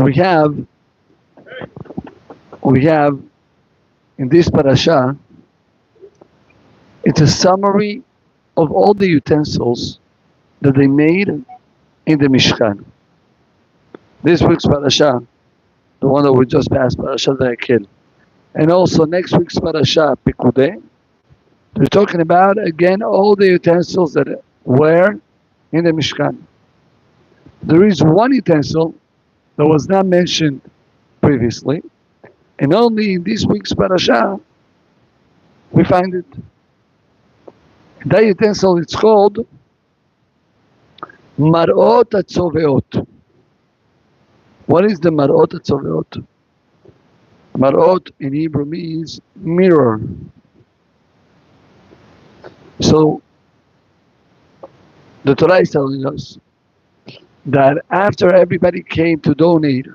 we have in this parasha, it's a summary of all the utensils that they made in the Mishkan. This week's parasha, the one that we just passed, parasha Vayikel, and also next week's parasha Pikudei, they're talking about again all the utensils that were in the Mishkan. There is one utensil that was not mentioned previously, and only in this week's parasha we find it. That utensil is called Mar'ot HaTzoveot. What is the Mar'ot HaTzoveot? Mar'ot in Hebrew means mirror. So the Torah is telling us that after everybody came to donate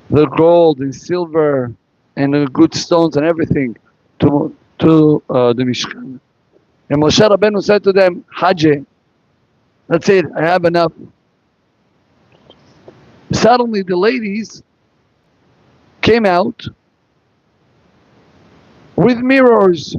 the gold and silver and the good stones and everything to the Mishkan, and Moshe Rabbeinu said to them, Faige, that's it, I have enough. Suddenly the ladies came out with mirrors,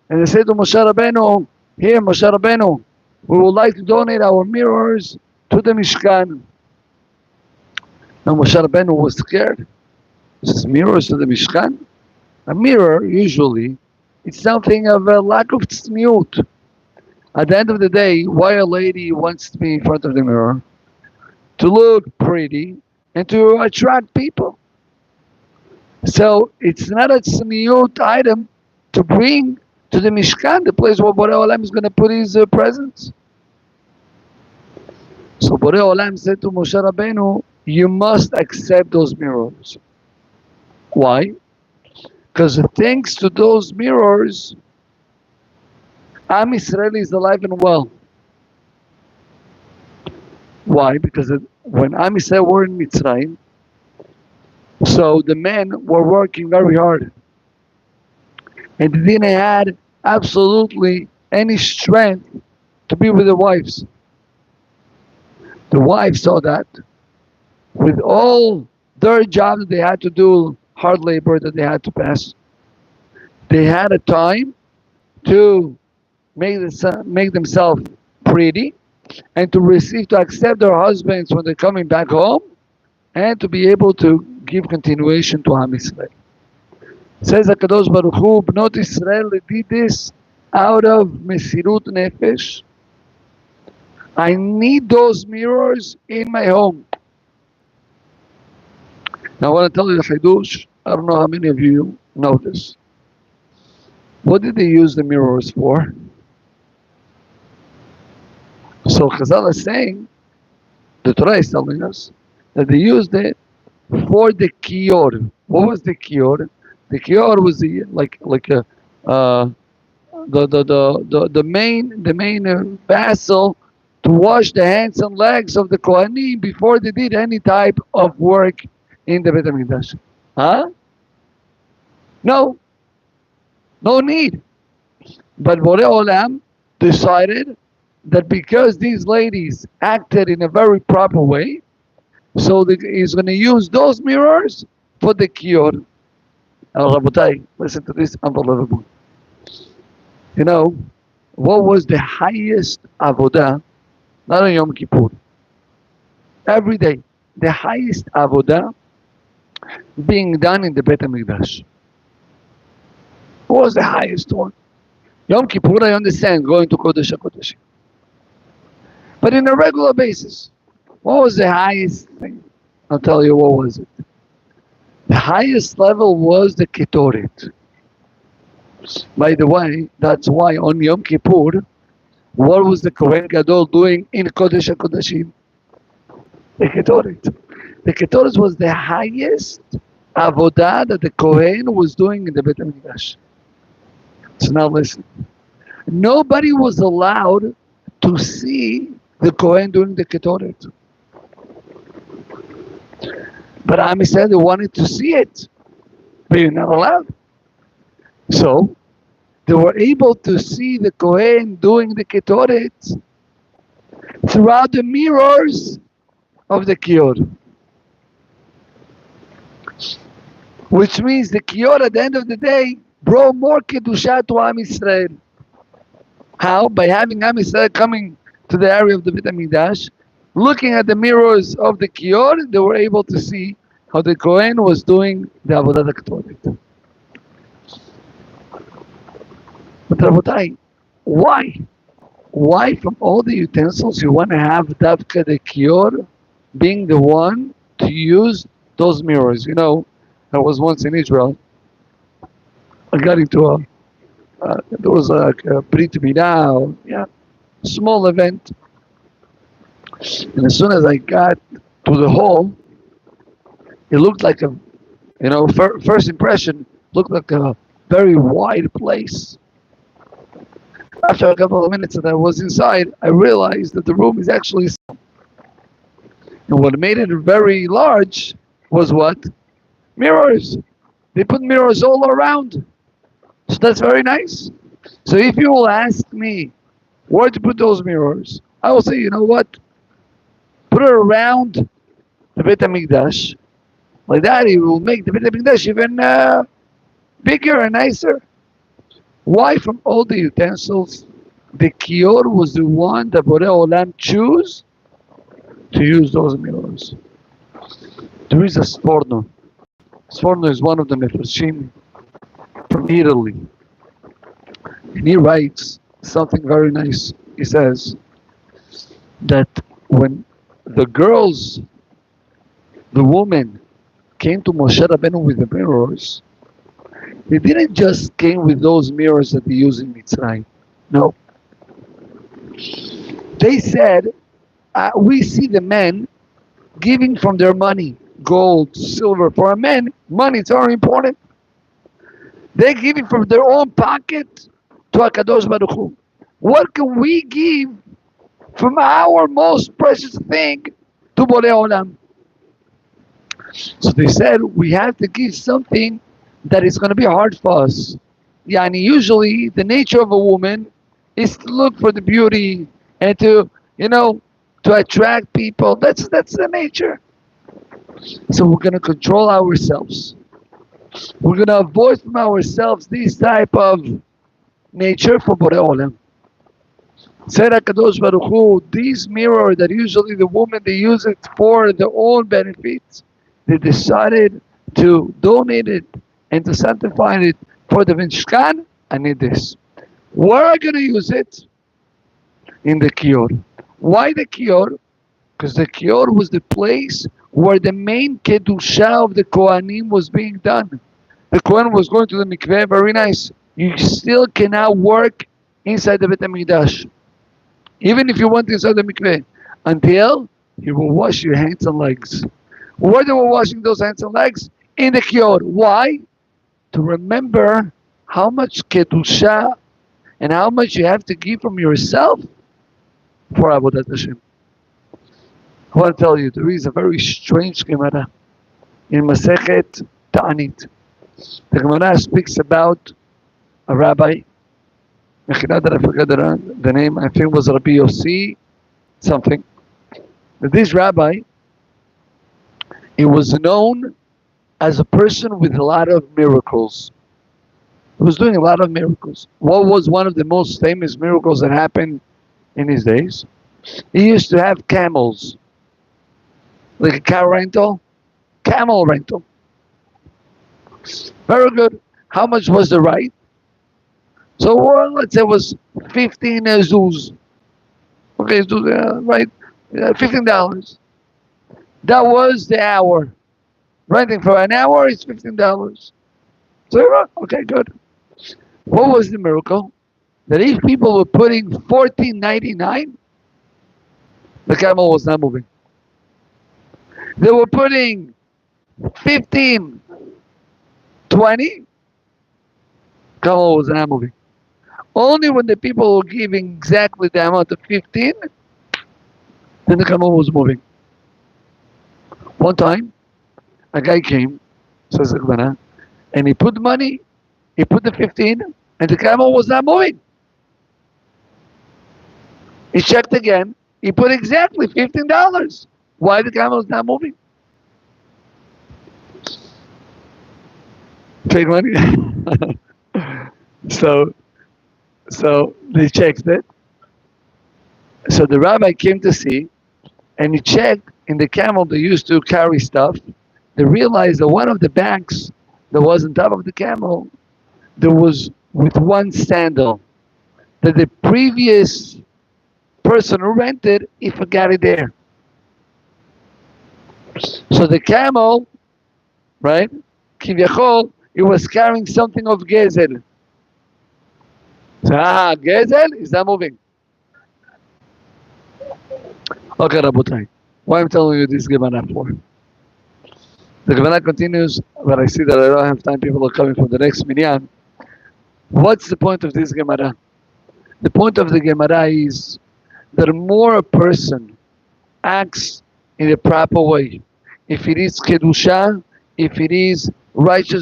and they said to Moshe Rabbeinu, here Moshe Rabbeinu, we would like to donate our mirrors to the Mishkan. Now Moshe Rabbeinu was scared. He says, mirrors to the Mishkan? A mirror, usually, it's something of a lack of tzniut. At the end of the day, why a lady wants to be in front of the mirror? To look pretty and to attract people. So it's not a tzniut item to bring to the Mishkan, the place where Borei Olam is going to put his presence. So Borei Olam said to Moshe Rabbeinu, you must accept those mirrors. Why? Because thanks to those mirrors, Am Yisrael is alive and well. Why? Because when Am Yisrael were in Mitzrayim, so the men were working very hard. And they didn't have absolutely any strength to be with their wives. The wives saw that with all their job that they had to do, hard labor that they had to pass, they had a time to make themselves pretty and to accept their husbands when they're coming back home, and to be able to give continuation to Am Yisrael. Says HaKadosh Baruch Hu, Bnot Yisrael did this out of Mesirut Nefesh. I need those mirrors in my home. Now I want to tell you the Chidush. I don't know how many of you know this. What did they use the mirrors for? So Chazal is saying, the Torah is telling us, that they used it for the kior. What was the kior? The kior was the main vessel to wash the hands and legs of the Kohanim before they did any type of work in the Beit HaMikdash. Huh? No need. But Borei Olam decided that because these ladies acted in a very proper way, so he's going to use those mirrors for the kior. Rabotai, listen to this, unbelievable. You know, what was the highest avodah, not on Yom Kippur, every day, the highest avodah being done in the Beit HaMikdash? What was the highest one? Yom Kippur, I understand, going to Kodesh HaKodeshim. But in a regular basis, what was the highest thing? I'll tell you what was it. The highest level was the Ketoret. By the way, that's why on Yom Kippur, what was the Kohen Gadol doing in Kodesh HaKodeshim? The Ketoret. The Ketoret was the highest avodah that the Kohen was doing in the Beit HaMikdash. So now listen. Nobody was allowed to see the Kohen doing the Ketoret. But Am Yisrael, they wanted to see it, but you're not allowed. So they were able to see the Kohen doing the Ketoret throughout the mirrors of the Kior. which means the Kior at the end of the day brought more Kedusha to Am Yisrael. How? By having Am Yisrael coming to the area of the Beit HaMikdash, looking at the mirrors of the Kior, they were able to see how the Kohen was doing the Avodat HaKetoret. But Rabotai, why? Why from all the utensils you want to have Davka the Kior being the one to use those mirrors? You know, I was once in Israel. I got into there was a Brit Milah, yeah, small event. And as soon as I got to the hall, it looked like a, first impression, looked like a very wide place. After a couple of minutes that I was inside, I realized that the room is actually small. And what made it very large was what? Mirrors. They put mirrors all around. So that's very nice. So if you will ask me where to put those mirrors, I will say, you know what? Put it around the Beit HaMikdash. Like that, it will make the Beit HaMikdash even bigger and nicer. Why from all the utensils, the Kior was the one that Borei Olam chose to use those mirrors? There is a Sforno. Sforno is one of the Mefarshim from Italy. And he writes something very nice. He says that when the girls, the women, came to Moshe Rabbeinu with the mirrors, they didn't just came with those mirrors that they use in Mitzrayim. No. They said, we see the men giving from their money, gold, silver. For a man, money is very important. They're giving from their own pocket to HaKadosh Baruch Hu. What can we give from our most precious thing to Borei Olam? So they said, we have to give something that is going to be hard for us. Yani usually the nature of a woman is to look for the beauty and to attract people. That's the nature. So we're going to control ourselves. We're going to avoid from ourselves this type of nature for Borei Olam. Said HaKadosh Baruch Hu, this mirror that usually the woman, they use it for their own benefits, they decided to donate it and to sanctify it for the Mishkan. I need this. Where are you going to use it? In the Kior. Why the Kior? Because the Kior was the place where the main Kedusha of the Kohanim was being done. The Kohen was going to the mikveh, very nice. You still cannot work inside the Beit HaMikdash. Even if you went inside the mikveh, until you will wash your hands and legs. Where they were washing those hands and legs? In the Kior. Why? To remember how much Kedusha and how much you have to give from yourself for Avodat Hashem. I want to tell you, there is a very strange Gemara in Masechet Ta'anit. The Gemara speaks about a rabbi, I forgot the name, I think it was Rabbi Yossi, something. But this rabbi, he was known as a person with a lot of miracles. He was doing a lot of miracles. What was one of the most famous miracles that happened in his days? He used to have camels. Like a car rental, camel rental. Very good. How much was the ride? So let's say it was 15 zuz. Okay, right, $15. That was the hour. Renting for an hour is $15. So okay, good. What was the miracle? That if people were putting $14.99, the camel was not moving. They were putting 15, 20, camel was not moving. Only when the people were giving exactly the amount of 15, then the camel was moving. One time, a guy came, says and he put money, he put the 15, and the camel was not moving. He checked again, he put exactly $15. Why the camel is not moving? Fake money. so so they checked it. So the rabbi came to see, and he checked in the camel they used to carry stuff. They realized that one of the bags that was on top of the camel, there was with one sandal. That the previous person who rented, he forgot it there. So the camel, right, Kivyachol, it was carrying something of gezel. So, gezel is not moving. Okay, Rabotai. Why I'm telling you this Gemara for? The Gemara continues, but I see that I don't have time. People are coming from the next minyan. What's the point of this Gemara? The point of the Gemara is that more a person acts in a proper way, if it is Kedusha, if it is righteous